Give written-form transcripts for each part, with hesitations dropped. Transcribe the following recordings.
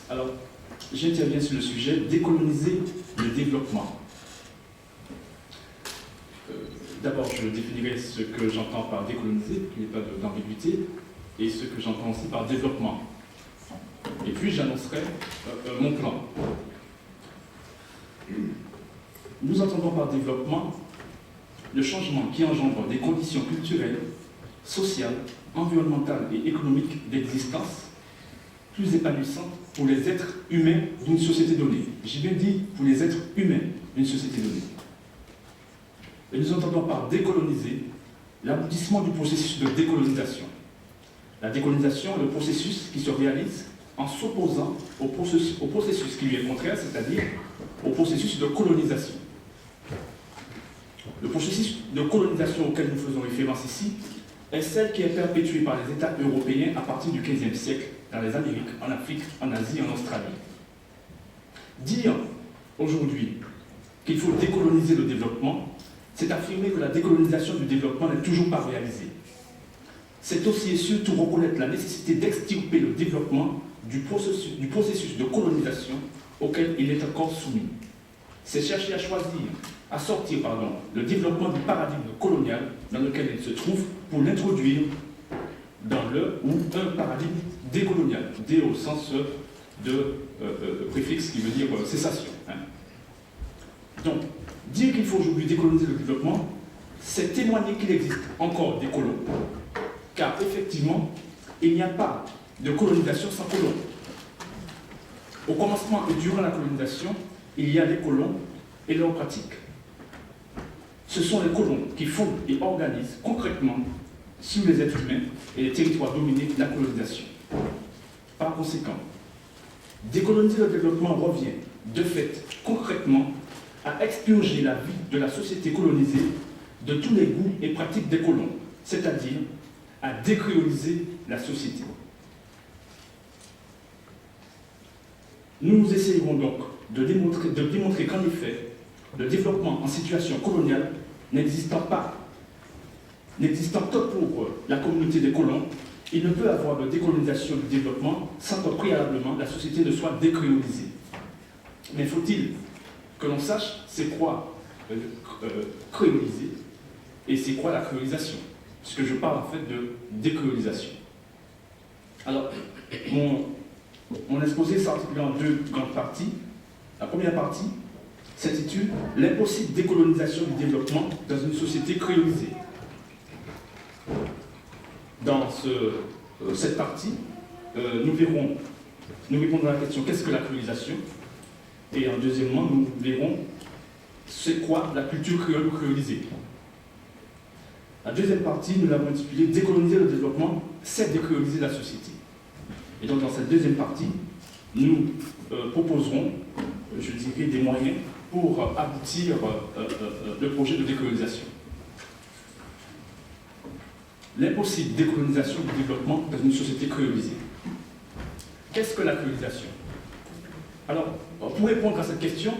Alors, j'interviens sur le sujet décoloniser le développement. D'abord, je définirai ce que j'entends par décoloniser, qu'il n'y ait pas d'ambiguïté, et ce que j'entends aussi par développement. Et puis, j'annoncerai mon plan. Nous entendons par développement le changement qui engendre des conditions culturelles, sociales, environnementales et économiques d'existence plus épanouissantes pour les êtres humains d'une société donnée. J'ai bien dit pour les êtres humains d'une société donnée. Et nous entendons par décoloniser l'aboutissement du processus de décolonisation. La décolonisation est le processus qui se réalise en s'opposant au processus qui lui est contraire, c'est-à-dire au processus de colonisation. Le processus de colonisation auquel nous faisons référence ici est celle qui est perpétuée par les États européens à partir du XVe siècle dans les Amériques, en Afrique, en Asie et en Australie. Dire aujourd'hui qu'il faut décoloniser le développement, c'est affirmer que la décolonisation du développement n'est toujours pas réalisée. C'est aussi et surtout reconnaître la nécessité d'extirper le développement du processus de colonisation auquel il est encore soumis. C'est chercher à sortir le développement du paradigme colonial dans lequel il se trouve pour l'introduire dans le ou un paradigme décolonial, dé au sens de préfixe qui veut dire cessation. Donc, dire qu'il faut aujourd'hui décoloniser le développement, c'est témoigner qu'il existe encore des colons, car effectivement, il n'y a pas de colonisation sans colons. Au commencement et durant la colonisation, il y a des colons et leurs pratiques. Ce sont les colons qui fondent et organisent concrètement sur les êtres humains et les territoires dominés la colonisation. Par conséquent, décoloniser le développement revient, de fait, concrètement, à expurger la vie de la société colonisée de tous les goûts et pratiques des colons, c'est-à-dire à décréoliser la société. Nous essayerons donc de démontrer qu'en effet, le développement en situation coloniale n'existant que pour la communauté des colons, il ne peut avoir de décolonisation du développement sans que préalablement la société ne soit décréolisée. Mais faut-il que l'on sache c'est quoi créoliser et c'est quoi la créolisation, puisque je parle en fait de décréolisation. Alors, mon exposé s'articule en deux grandes parties. La première partie s'intitule « L'impossible décolonisation du développement dans une société créolisée ». Dans cette partie, nous répondrons à la question « Qu'est-ce que la créolisation ?» Et en deuxièmement, nous verrons c'est quoi la culture créole ou créolisée. La deuxième partie, nous l'avons intitulée « Décoloniser le développement, c'est décréoliser la société ». Et donc dans cette deuxième partie, nous proposerons, je dirais, des moyens pour aboutir le projet de décolonisation. L'impossible décolonisation du développement dans une société créolisée. Qu'est-ce que la créolisation? Alors, pour répondre à cette question,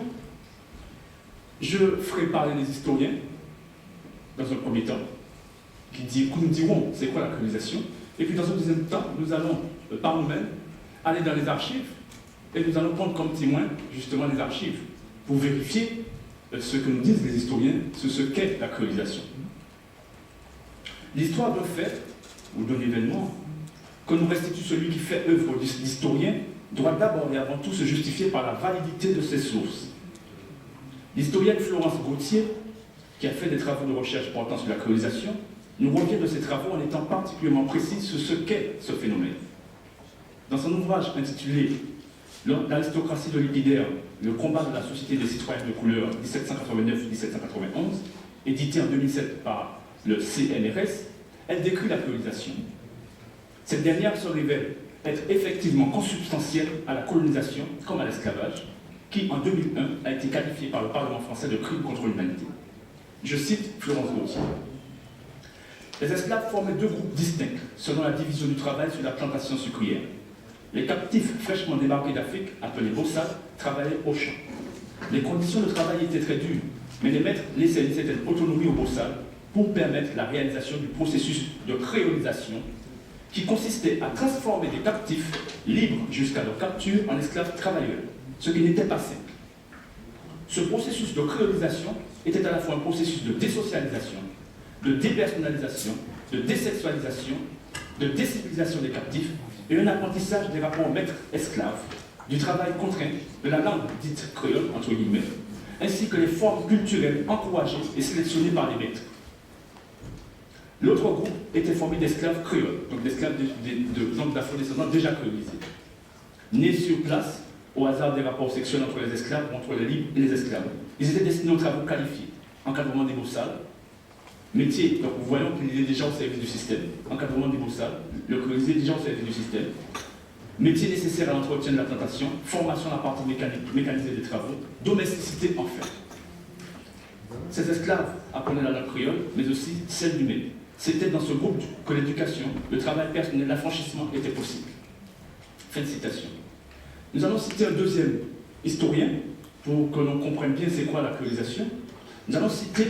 je ferai parler les historiens, dans un premier temps, qui nous diront c'est quoi la créolisation, et puis dans un deuxième temps, nous allons, par nous-mêmes, aller dans les archives, et nous allons prendre comme témoin, justement, les archives, pour vérifier ce que nous disent les historiens sur ce qu'est la créolisation. L'histoire d'un fait, ou d'un événement, que nous restitue celui qui fait œuvre d'historien, doit d'abord et avant tout se justifier par la validité de ses sources. L'historienne Florence Gauthier, qui a fait des travaux de recherche portant sur la créolisation, nous revient de ses travaux en étant particulièrement précise sur ce qu'est ce phénomène. Dans son ouvrage intitulé « L'aristocratie de Lipidaire, le combat de la société des citoyens de couleur 1789-1791 », édité en 2007 par le CNRS, elle décrit la créolisation. Cette dernière se révèle être effectivement consubstantielle à la colonisation comme à l'esclavage, qui en 2001 a été qualifié par le Parlement français de crime contre l'humanité. Je cite Florence Gauthier. Les esclaves formaient deux groupes distincts selon la division du travail sur la plantation sucrière. Les captifs fraîchement débarqués d'Afrique, appelés bossades, travaillaient au champ. Les conditions de travail étaient très dures, mais les maîtres laissaient une certaine autonomie aux bossades pour permettre la réalisation du processus de créolisation qui consistait à transformer des captifs libres jusqu'à leur capture en esclaves travailleurs, ce qui n'était pas simple. Ce processus de créolisation était à la fois un processus de désocialisation, de dépersonnalisation, de désexualisation, de décivilisation des captifs et un apprentissage des rapports maître-esclave, du travail contraint, de la langue dite créole, entre guillemets, ainsi que les formes culturelles encouragées et sélectionnées par les maîtres. L'autre groupe était formé d'esclaves créoles, donc d'esclaves d'afro-descendants déjà créolisés, nés sur place au hasard des rapports sexuels entre les esclaves ou entre les libres et les esclaves. Ils étaient destinés aux travaux qualifiés, encadrement des boursalles, métier, donc nous voyons qu'il est déjà au service du système, encadrement des boursalles, le créolisé est déjà au service du système, métier nécessaire à l'entretien de la plantation, formation à la partie mécanisée des travaux, domesticité enfin. Ces esclaves apprenaient la langue créole, mais aussi celle du maître. C'était dans ce groupe que l'éducation, le travail personnel, l'affranchissement étaient possibles. Fin de citation. Nous allons citer un deuxième historien pour que l'on comprenne bien c'est quoi la créolisation. Nous allons citer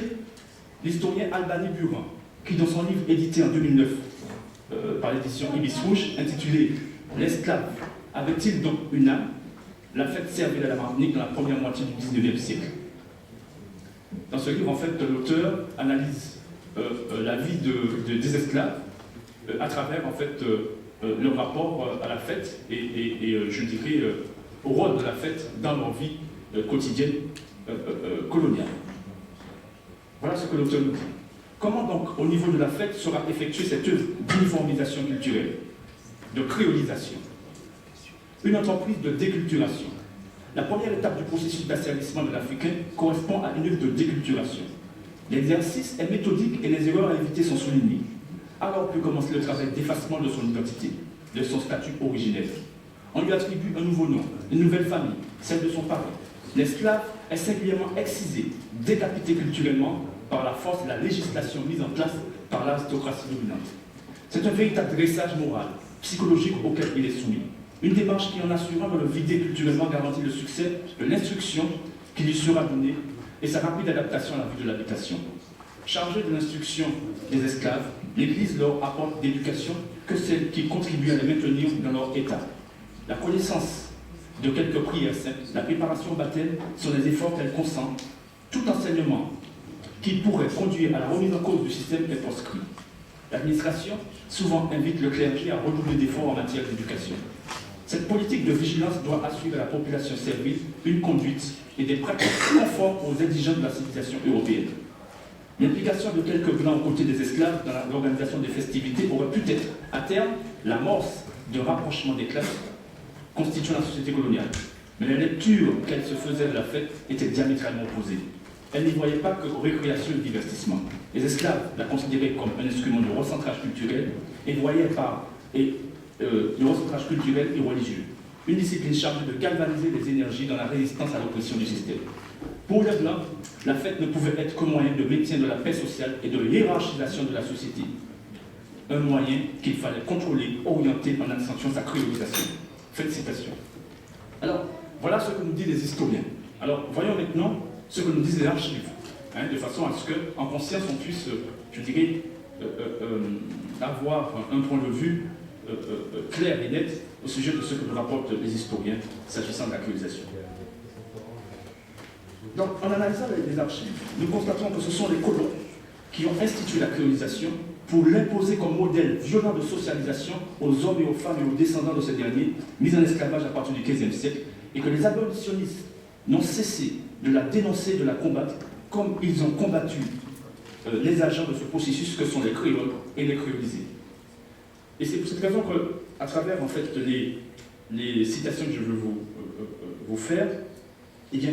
l'historien Albany Buran, qui dans son livre édité en 2009 par l'édition Ibis Rouge, intitulé « L'esclave avait-il donc une âme ?» La fête servile à la Martinique dans la première moitié du XIXe siècle. Dans ce livre, en fait, l'auteur analyse la vie des esclaves à travers, en fait, leur rapport à la fête et je dirais, au rôle de la fête dans leur vie quotidienne coloniale. Voilà ce que l'auteur nous dit. Comment donc, au niveau de la fête, sera effectuée cette œuvre d'uniformisation culturelle, de créolisation? Une entreprise de déculturation. La première étape du processus d'asservissement de l'Africain correspond à une œuvre de déculturation. L'exercice est méthodique et les erreurs à éviter sont soulignées. Alors peut commencer le travail d'effacement de son identité, de son statut originel. On lui attribue un nouveau nom, une nouvelle famille, celle de son parent. L'esclave est singulièrement excisé, décapité culturellement par la force de la législation mise en place par l'aristocratie dominante. C'est un véritable dressage moral, psychologique auquel il est soumis. Une démarche qui, en assurant de le vider culturellement, garantit le succès de l'instruction qui lui sera donnée et sa rapide adaptation à la vie de l'habitation. Chargée de l'instruction des esclaves, l'Église leur apporte d'éducation que celle qui contribue à les maintenir dans leur état. La connaissance de quelques prières simples, la préparation au baptême sont des efforts qu'elle consent. Tout enseignement qui pourrait conduire à la remise en cause du système est proscrit. L'administration souvent invite le clergé à redoubler d'efforts en matière d'éducation. Cette politique de vigilance doit assurer à la population servile une conduite et des pratiques conformes aux exigences de la civilisation européenne. L'implication de quelques blancs aux côtés des esclaves dans l'organisation des festivités aurait pu être, à terme, l'amorce d'un rapprochement des classes constituant la société coloniale. Mais la lecture qu'elle se faisait de la fête était diamétralement opposée. Elle n'y voyait pas que récréation et divertissement. Les esclaves la considéraient comme un instrument de recentrage culturel et voyaient le recentrage culturel et religieux. Une discipline chargée de galvaniser les énergies dans la résistance à l'oppression du système. Pour les Blancs, la fête ne pouvait être que moyen de maintien de la paix sociale et de hiérarchisation de la société. Un moyen qu'il fallait contrôler, orienter en accentuant sa créolisation. Fin de citation. Alors, voilà ce que nous disent les historiens. Alors, voyons maintenant ce que nous disent les archives, de façon à ce qu'en conscience, on puisse, je dirais, avoir un point de vue clair et net au sujet de ce que nous rapportent les historiens s'agissant de la créolisation. Donc, en analysant les archives, nous constatons que ce sont les colons qui ont institué la créolisation pour l'imposer comme modèle violent de socialisation aux hommes et aux femmes et aux descendants de ces derniers, mis en esclavage à partir du XVe siècle, et que les abolitionnistes n'ont cessé de la dénoncer, de la combattre, comme ils ont combattu les agents de ce processus que sont les créoles et les créolisés. Et c'est pour cette raison qu'à travers en fait, les citations que je veux vous faire, eh bien,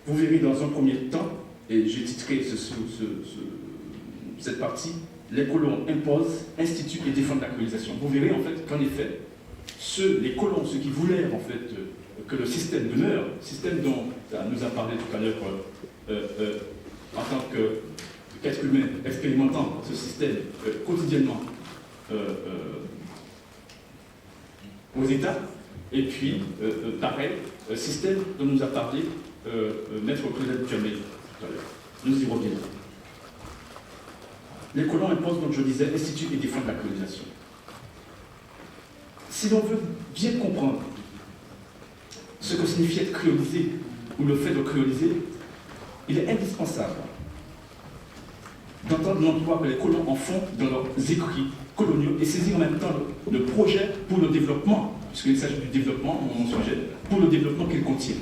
vous verrez dans un premier temps, et j'ai titré cette partie, les colons imposent, instituent et défendent la créolisation. Vous verrez en fait qu'en effet, les colons, ceux qui voulaient en fait que le système demeure, système dont nous a parlé tout à l'heure en tant qu'être humain expérimentant ce système quotidiennement aux États, et puis pareil, système dont nous a parlé Maître Claudette Duhamel tout à l'heure. Nous y reviendrons. Les colons imposent, donc je disais, instituent et défendent la colonisation. Si l'on veut bien comprendre ce que signifie être créolisé, ou le fait de créoliser, il est indispensable d'entendre l'emploi que les colons en font dans leurs écrits coloniaux et saisir en même temps le projet pour le développement, puisqu'il s'agit du développement, mon sujet, pour le développement qu'il contient.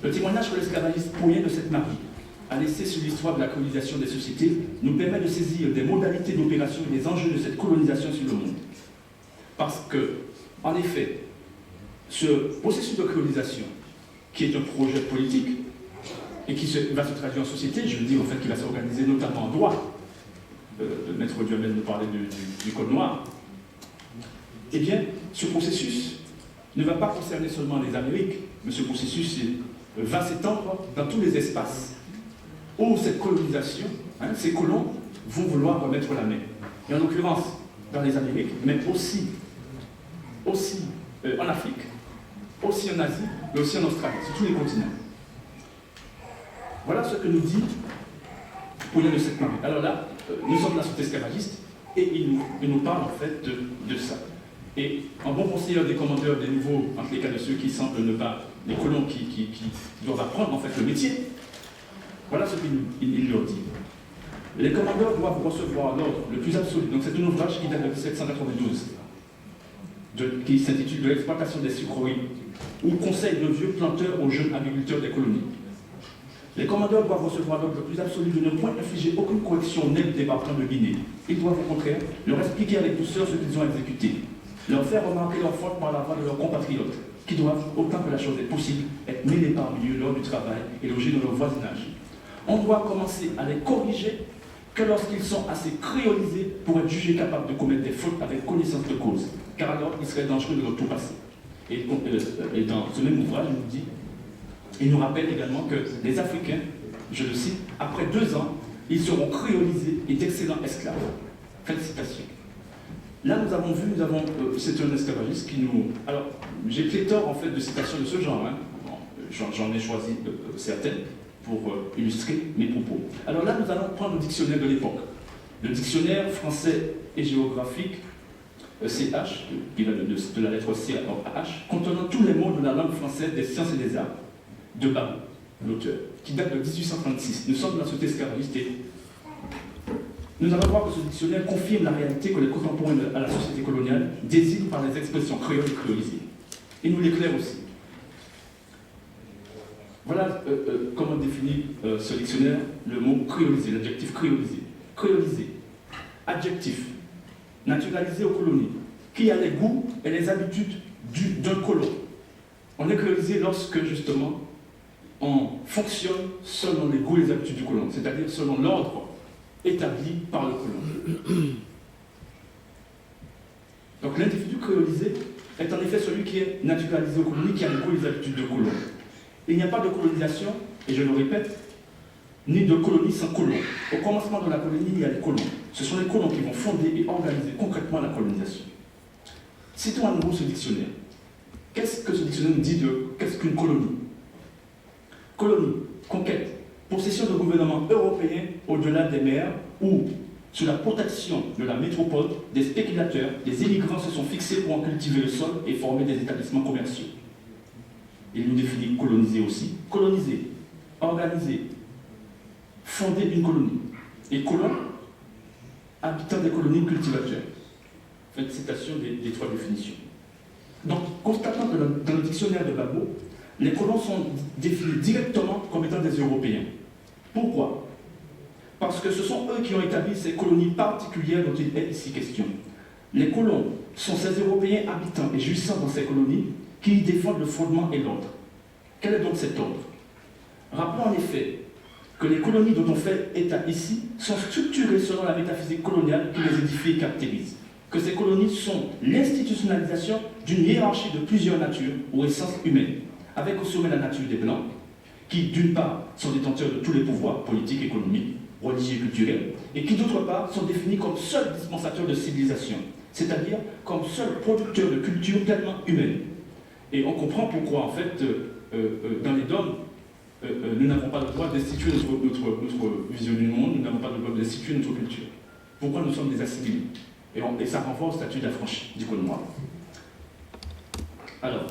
Le témoignage que l'esclavagiste Paulien de Sainte-Marie a laissé sur l'histoire de la colonisation des sociétés nous permet de saisir des modalités d'opération et des enjeux de cette colonisation sur le monde. Parce que, en effet, ce processus de colonisation, qui est un projet politique, et qui va se traduire en société, je veux dire en fait qu'il va s'organiser notamment en droit, Maître Duhamel nous parlait du Code noir, eh bien, ce processus ne va pas concerner seulement les Amériques, mais ce processus va s'étendre dans tous les espaces où cette colonisation, ces colons vont vouloir remettre la main. Et en l'occurrence, dans les Amériques, mais aussi en Afrique, aussi en Asie, mais aussi en Australie, sur tous les continents. Voilà ce que nous dit Paulien de Sainte-Marie. Alors là, nous sommes la société esclavagiste et il nous parle en fait de ça. Et en bon conseiller des commandeurs des nouveaux, entre les cas de ceux qui semblent ne pas, les colons qui doivent apprendre en fait le métier, voilà ce qu'il leur dit. Les commandeurs doivent recevoir l'ordre le plus absolu. Donc c'est un ouvrage qui date de 1792, qui s'intitule « De l'exploitation des sucreries » ou « Conseil de vieux planteurs aux jeunes agriculteurs des colonies ». Les commandeurs doivent recevoir l'ordre le plus absolu de ne point infliger aucune correction nette des partisans de Guinée. Ils doivent au contraire leur expliquer avec douceur ce qu'ils ont exécuté, leur faire remarquer leurs fautes par la voix de leurs compatriotes, qui doivent, autant que la chose est possible, être mêlés parmi eux lors du travail et logés dans leur voisinage. On doit commencer à les corriger que lorsqu'ils sont assez créolisés pour être jugés capables de commettre des fautes avec connaissance de cause, car alors il serait dangereux de leur tout passer. Et dans ce même ouvrage, il nous rappelle également que les Africains, je le cite, après 2 ans, ils seront créolisés et d'excellents esclaves. Félicitations. Là, nous avons vu, c'est un esclavagiste qui nous... Alors, j'ai pléthore en fait de citations de ce genre. Bon, j'en ai choisi certaines pour illustrer mes propos. Alors là, nous allons prendre le dictionnaire de l'époque. Le dictionnaire français et géographique CH, qui va de la lettre C à H, contenant tous les mots de la langue française des sciences et des arts, de Babou, l'auteur, qui date de 1836. Nous sommes dans la société esclavagiste et nous allons voir que ce dictionnaire confirme la réalité que les contemporains à la société coloniale désignent par les expressions créoles et créolisées. Et nous l'éclaire aussi. Voilà comment définit ce dictionnaire le mot créolisé, l'adjectif créolisé. Créolisé, adjectif, naturalisé aux colonies, qui a les goûts et les habitudes d'un colon. On est créolisé lorsque, justement, on fonctionne selon les goûts et les habitudes du colon, c'est-à-dire selon l'ordre établi par le colon. Donc l'individu créolisé est en effet celui qui est naturalisé aux colonies, qui a les goûts et les habitudes de colon. Il n'y a pas de colonisation, et je le répète, ni de colonie sans colon. Au commencement de la colonie, il y a les colons. Ce sont les colons qui vont fonder et organiser concrètement la colonisation. Citons à nouveau ce dictionnaire. Qu'est-ce que ce dictionnaire nous dit de qu'est-ce qu'une colonie? Colonie, conquête, possession de gouvernements européens au-delà des mers où, sous la protection de la métropole, des spéculateurs, des immigrants se sont fixés pour en cultiver le sol et former des établissements commerciaux. Il nous définit coloniser aussi. Coloniser, organiser, fonder une colonie. Et colons, habitants des colonies, cultivateurs. Fin de citation des 3 définitions. Donc, constatant que dans le dictionnaire de Babou, les colons sont définis directement comme étant des Européens. Pourquoi? Parce que ce sont eux qui ont établi ces colonies particulières dont il est ici question. Les colons sont ces Européens habitants et jouissant dans ces colonies qui y défendent le fondement et l'ordre. Quel est donc cet ordre? Rappelons en effet que les colonies dont on fait état ici sont structurées selon la métaphysique coloniale qui les édifie et caractérise. Que ces colonies sont l'institutionnalisation d'une hiérarchie de plusieurs natures ou essences humaines, avec au sommet la nature des Blancs, qui d'une part sont détenteurs de tous les pouvoirs politiques, économiques, religieux et culturels, et qui d'autre part sont définis comme seuls dispensateurs de civilisation, c'est-à-dire comme seuls producteurs de culture pleinement humaine. Et on comprend pourquoi, en fait, dans les dômes, nous n'avons pas le droit d'instituer notre vision du monde, nous n'avons pas le droit d'instituer notre culture. Pourquoi nous sommes des assimilés? Et ça renvoie au statut d'affranchi du code noir. Alors,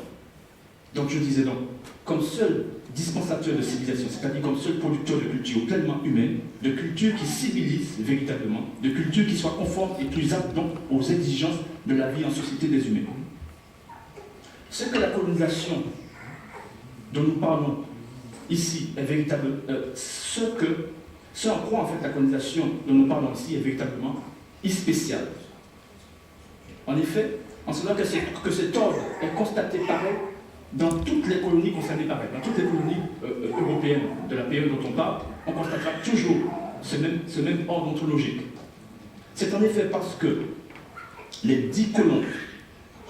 donc je disais donc, comme seul dispensateur de civilisation, c'est-à-dire comme seul producteur de culture pleinement humaine, de culture qui civilise véritablement, de culture qui soit conforme et plus apte donc aux exigences de la vie en société des humains. Ce que la colonisation dont nous parlons ici est véritable, ce en quoi en fait la colonisation dont nous parlons ici est véritablement spéciale. En effet, en ce que cet ordre est constaté pareil dans toutes les colonies concernées par elle, dans toutes les colonies européennes de la période dont on parle, on constatera toujours ce même ordre ontologique. C'est en effet parce que les 10 colons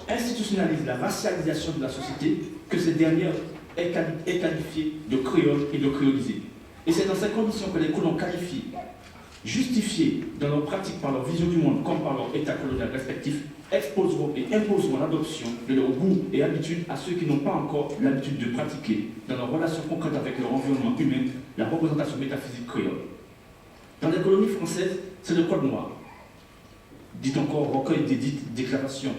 institutionnalisent la racialisation de la société que cette dernière est qualifiée de créole et de créolisée. Et c'est dans ces conditions que les colons qualifient, justifiés dans leur pratique par leur vision du monde comme par leur état colonial respectif, exposeront et imposeront l'adoption de leurs goûts et habitudes à ceux qui n'ont pas encore l'habitude de pratiquer, dans leur relation concrète avec leur environnement humain, la représentation métaphysique créole. Dans les colonies françaises, c'est le code noir, dit encore recueil d'édites, déclarations.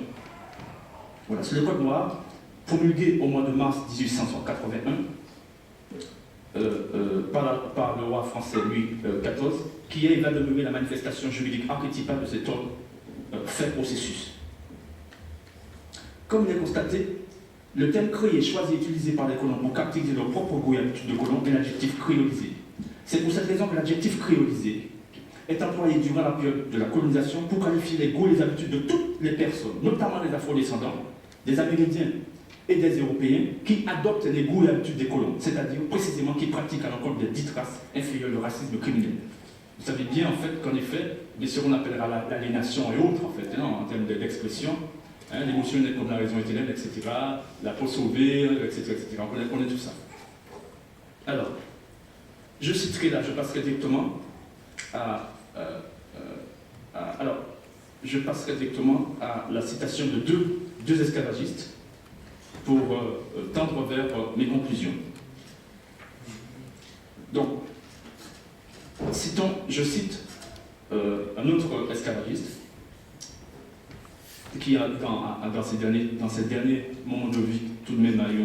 Voilà, c'est le code noir, promulgué au mois de mars 1881 par le roi français Louis XIV, qui est, il va demeurer la manifestation juridique archétypale de cet ordre fait processus. Comme il est constaté, le terme créé, choisi et utilisé par les colons pour caractériser leur propre goût et habitude de colons est l'adjectif créolisé. C'est pour cette raison que l'adjectif créolisé est employé durant la période de la colonisation pour qualifier les goûts et les habitudes de toutes les personnes, notamment les afro-descendants, des Amérindiens et des Européens, qui adoptent les goûts et habitudes des colons, c'est-à-dire précisément qui pratiquent à l'encontre des dites races inférieures le racisme criminel. Vous savez bien en fait qu'en effet, ce qu'on appellera l'aliénation et autres en fait, en termes d'expression, l'émotion n'est comme la raison éternelle, etc., la peau sauvée, etc., etc. On connaît tout ça. Alors, je citerai là, je passerai directement à la citation de deux esclavagistes pour tendre vers mes conclusions. Donc, je cite un autre esclavagiste qui a, dans ces derniers moments de vie, tout de même a eu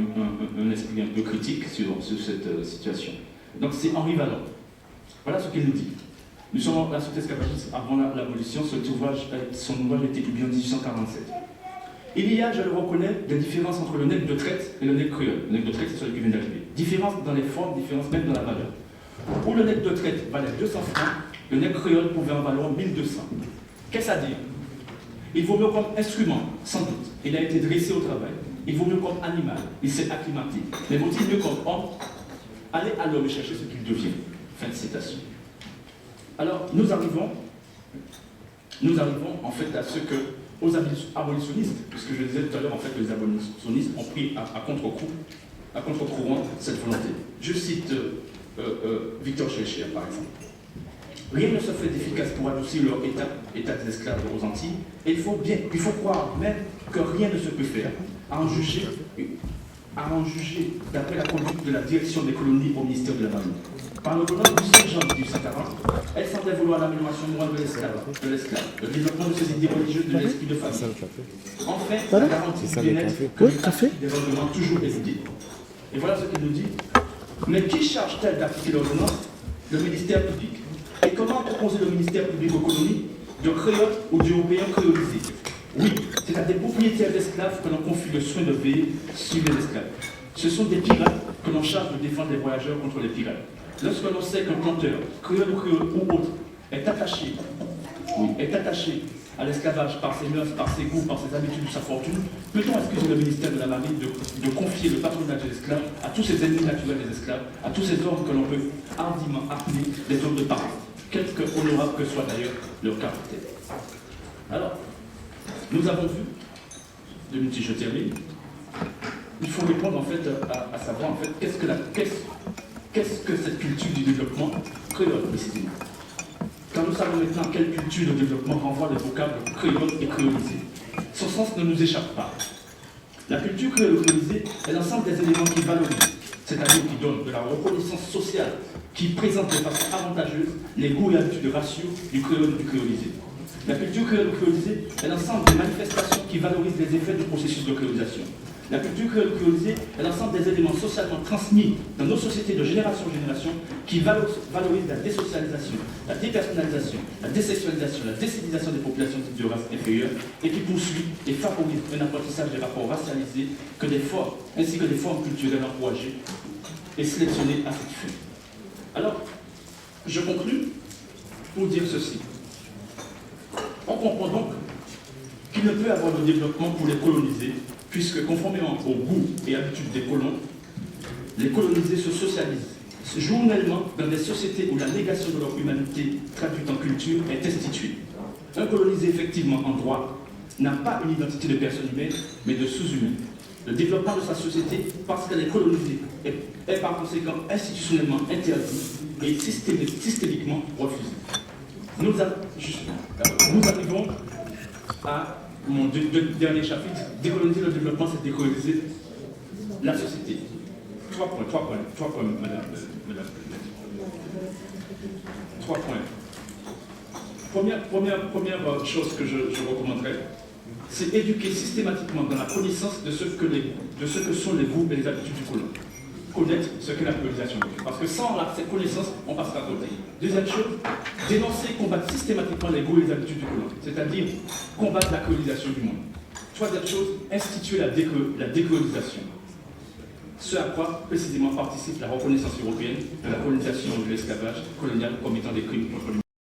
un esprit un peu critique sur cette situation. Donc c'est Henri Vallon. Voilà ce qu'il nous dit. Nous sommes la société esclavagiste avant l'abolition, son ouvrage a été publié en 1847. Il y a, je le reconnais, des différences entre le nègre de traite et le nègre créole. Le nègre de traite, c'est celui qui vient d'arriver. Différence dans les formes, différence même dans la valeur. Où le nègre de traite valait 200 francs, le nègre créole pouvait en valoir 1200. Qu'est-ce à dire? Il vaut mieux comme instrument, sans doute. Il a été dressé au travail. Il vaut mieux comme animal. Il s'est acclimaté. Mais vaut-il mieux comme homme? Allez à l'homme chercher ce qu'il devient. Fin de citation. Alors, nous arrivons en fait à ce que, aux abolitionnistes, puisque je disais tout à l'heure, en fait, que les abolitionnistes ont pris à contre-courant cette volonté. Je cite Victor Schœlcher, par exemple. Rien ne se fait d'efficace pour adoucir leur état des esclaves aux Antilles, et il faut croire même que rien ne se peut faire, à en juger d'après la conduite de la direction des colonies au ministère de la Marine. Par l'ordonnance du 5 janvier 1840, elle semblait vouloir l'amélioration morale de l'esclave, le développement de ses idées religieuses de l'esprit de famille. Enfin, la garantie du bien-être que des ordonnances toujours éludées. Et voilà ce qu'il nous dit. Mais qui charge-t-elle d'appliquer l'ordonnance? Le ministère public. Et comment proposer le ministère public aux colonies de créoles ou d'européens créolisés? Oui, c'est à des propriétaires d'esclaves que l'on confie le soin de veiller sur les esclaves. Ce sont des pirates que l'on charge de défendre les voyageurs contre les pirates. Lorsque l'on sait qu'un planteur, créole ou autre, est attaché à l'esclavage par ses mœurs, par ses goûts, par ses habitudes ou sa fortune, peut-on excuser le ministère de la Marine de confier le patronage des esclaves à tous ces ennemis naturels des esclaves, à tous ces hommes que l'on peut hardiment appeler des hommes de parole, quelque honorable que soit d'ailleurs leur caractère? Alors, nous avons vu, si je termine, il faut répondre en fait à savoir en fait qu'est-ce que cette culture du développement créole précisément. Quand nous savons maintenant quelle culture de développement renvoie les vocables créole et créolisé, son sens ne nous échappe pas. La culture créolisée est l'ensemble des éléments qui valorisent, c'est-à-dire qui donnent de la reconnaissance sociale, qui présentent de façon avantageuse les goûts et habitudes raciaux du créole et du créolisé. La culture créole ou colonisée est l'ensemble des manifestations qui valorisent les effets du processus de colonisation. La culture créole ou colonisée est l'ensemble des éléments socialement transmis dans nos sociétés de génération en génération qui valorisent la désocialisation, la dépersonnalisation, la désexualisation, la décivilisation des populations dites de race inférieure et qui poursuit et favorise un apprentissage des rapports racialisés ainsi que des formes culturelles encouragées et sélectionnées à cette fin. Alors, je conclus pour dire ceci. On comprend donc qu'il ne peut y avoir de développement pour les colonisés, puisque conformément au goût et habitudes des colons, les colonisés se socialisent journellement dans des sociétés où la négation de leur humanité traduite en culture est instituée. Un colonisé effectivement en droit n'a pas une identité de personne humaine, mais de sous-humain. Le développement de sa société, parce qu'elle est colonisée, est par conséquent institutionnellement interdit et systémiquement refusé. Nous arrivons à mon dernier chapitre. Décoloniser le développement, c'est décoloniser la société. Trois points, madame. Trois points. Première chose que je recommanderais, c'est éduquer systématiquement dans la connaissance de ce que sont les goûts et les habitudes du colon. Connaître ce qu'est la colonisation. Parce que sans cette connaissance, on passera à côté. Deuxième chose, dénoncer, combattre systématiquement les goûts et les habitudes du colon, c'est-à-dire combattre la colonisation du monde. Troisième chose, instituer la décolonisation. Ce à quoi précisément participe la reconnaissance européenne de la colonisation de l'esclavage colonial comme étant des crimes contre l'humanité.